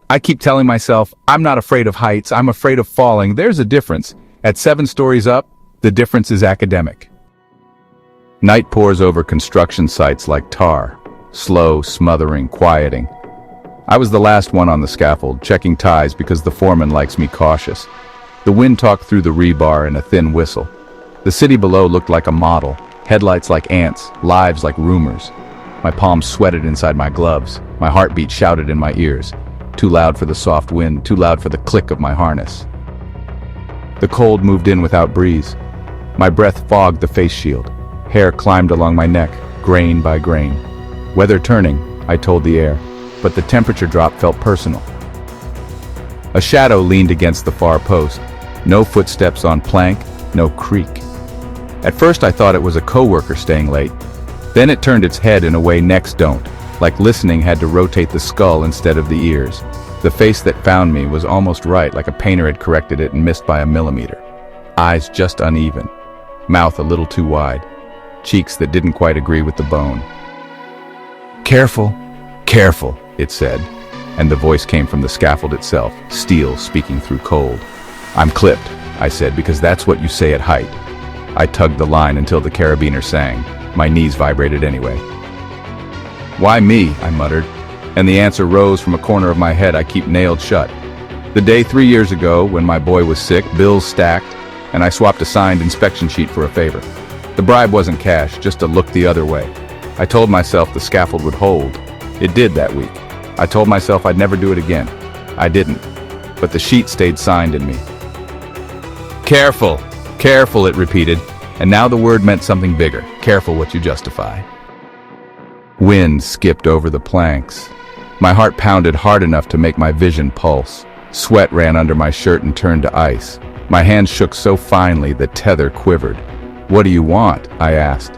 I keep telling myself, I'm not afraid of heights, I'm afraid of falling. There's a difference. At 7 stories up, the difference is academic. Night pours over construction sites like tar, slow, smothering, quieting. I was the last one on the scaffold, checking ties because the foreman likes me cautious. The wind talked through the rebar in a thin whistle. The city below looked like a model, headlights like ants, lives like rumors. My palms sweated inside my gloves, my heartbeat shouted in my ears. Too loud for the soft wind, too loud for the click of my harness. The cold moved in without breeze. My breath fogged the face shield. Hair climbed along my neck, grain by grain. Weather turning, I told the air, but the temperature drop felt personal. A shadow leaned against the far post. No footsteps on plank, no creak. At first I thought it was a coworker staying late. Then it turned its head in a way necks don't, like listening had to rotate the skull instead of the ears. The face that found me was almost right, like a painter had corrected it and missed by a millimeter. Eyes just uneven, mouth a little too wide, cheeks that didn't quite agree with the bone. "Careful, careful," it said, and the voice came from the scaffold itself, steel speaking through cold. "I'm clipped," I said, "because that's what you say at height." I tugged the line until the carabiner sang. My knees vibrated anyway. "Why me?" I muttered, and the answer rose from a corner of my head I keep nailed shut. The day 3 years ago, when my boy was sick, bills stacked, and I swapped a signed inspection sheet for a favor. The bribe wasn't cash, just a look the other way. I told myself the scaffold would hold. It did that week. I told myself I'd never do it again. I didn't, but the sheet stayed signed in me. "Careful, careful," it repeated, and now the word meant something bigger. Careful what you justify. Wind skipped over the planks. My heart pounded hard enough to make my vision pulse. Sweat ran under my shirt and turned to ice. My hands shook so finely the tether quivered. "What do you want?" I asked.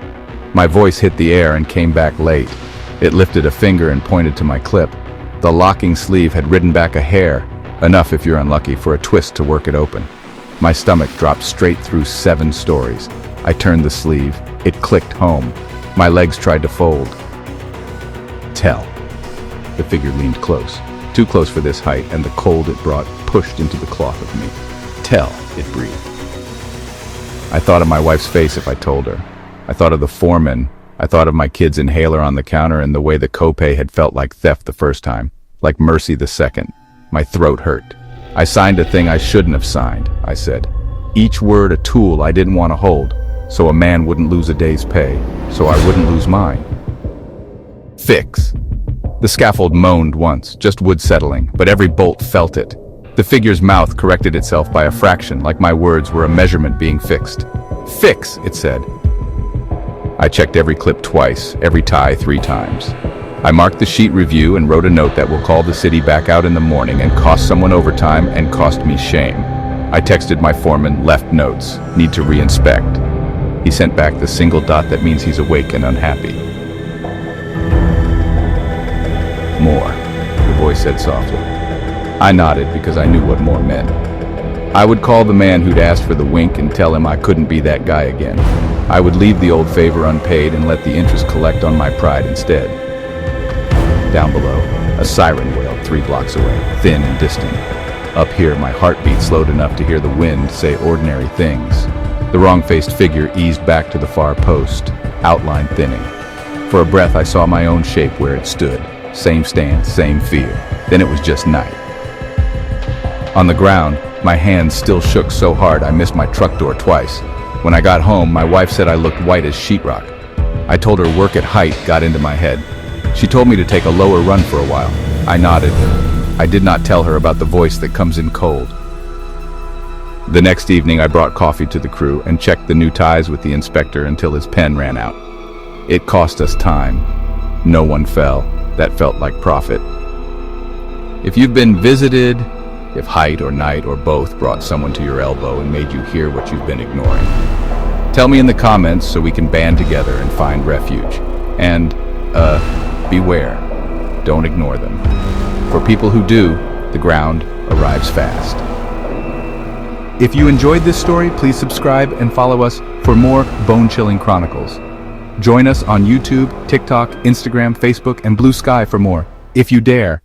My voice hit the air and came back late. It lifted a finger and pointed to my clip. The locking sleeve had ridden back a hair, enough if you're unlucky for a twist to work it open. My stomach dropped straight through 7 stories. I turned the sleeve. It clicked home. My legs tried to fold. "Tell." The figure leaned close, too close for this height, and the cold it brought pushed into the cloth of me. "Tell," it breathed. I thought of my wife's face if I told her. I thought of the foreman. I thought of my kid's inhaler on the counter and the way the copay had felt like theft the first time, like mercy the second. My throat hurt. "I signed a thing I shouldn't have signed," I said. Each word a tool I didn't want to hold, so a man wouldn't lose a day's pay, so I wouldn't lose mine. "Fix." The scaffold moaned once, just wood settling, but every bolt felt it. The figure's mouth corrected itself by a fraction, like my words were a measurement being fixed. "Fix," it said. I checked every clip twice, every tie 3 times. I marked the sheet review and wrote a note that will call the city back out in the morning and cost someone overtime and cost me shame. I texted my foreman, left notes, need to re-inspect. He sent back the single dot that means he's awake and unhappy. "More," the voice said softly. I nodded because I knew what more meant. I would call the man who'd asked for the wink and tell him I couldn't be that guy again. I would leave the old favor unpaid and let the interest collect on my pride instead. Down below, a siren wailed 3 blocks away, thin and distant. Up here, my heartbeat slowed enough to hear the wind say ordinary things. The wrong-faced figure eased back to the far post, outline thinning. For a breath, I saw my own shape where it stood. Same stance, same fear. Then it was just night. On the ground, my hands still shook so hard I missed my truck door twice. When I got home, my wife said I looked white as sheetrock. I told her work at height got into my head. She told me to take a lower run for a while. I nodded. I did not tell her about the voice that comes in cold. The next evening, I brought coffee to the crew and checked the new ties with the inspector until his pen ran out. It cost us time. No one fell. That felt like profit. If you've been visited, if height or night or both brought someone to your elbow and made you hear what you've been ignoring, tell me in the comments so we can band together and find refuge. And, beware. Don't ignore them. For people who do, the ground arrives fast. If you enjoyed this story, please subscribe and follow us for more bone-chilling chronicles. Join us on YouTube, TikTok, Instagram, Facebook, and Blue Sky for more, if you dare.